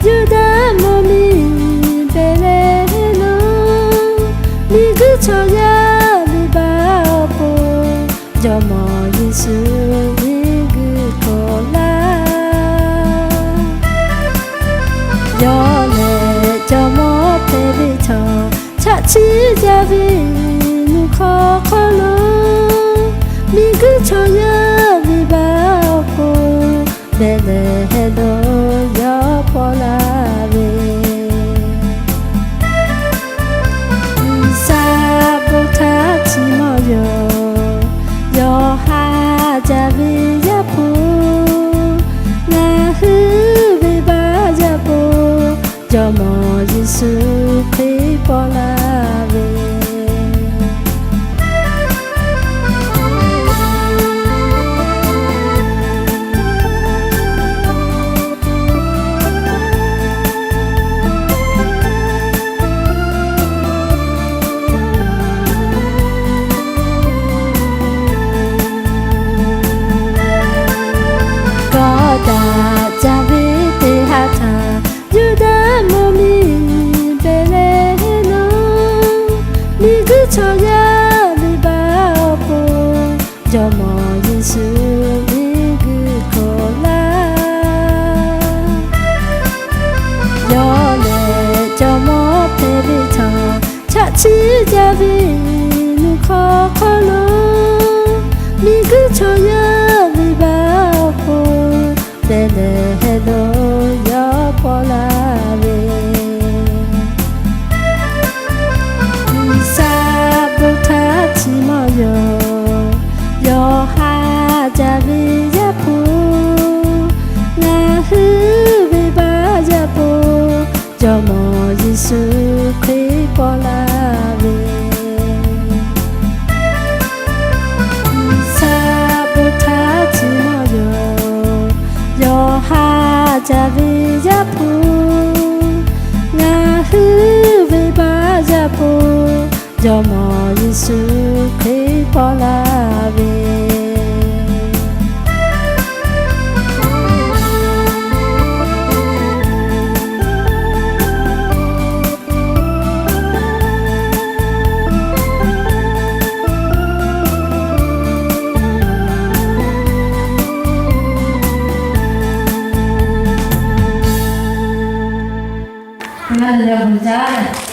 유다 몸이 베레노 미그 쳐야 미바보 저모 예수 미그 콜라 연애 저모 베리쳐 차치자비 누커콜로 미그 쳐야 미바보 베레노 여폴라베 이사보타 치모요 여하자비 야포 나흐베 바자보 저모 예수 크리폴라베 자비테 하타 유다 몸이 베레노 미그 쳐야 미바보 저모 예수 미그 콜라 연애 저모 베리쳐 차치자비 누커콜로 미그 쳐야 미바보 베레노 여폴라베 이사보타 치모요 여하자비 야포 나흐베 바자보 저모 예수 크리폴라베 이사보타 치모요 여하자비 야포 나흐베 바자보 저모 예수 크리폴라베 하나 들어보자.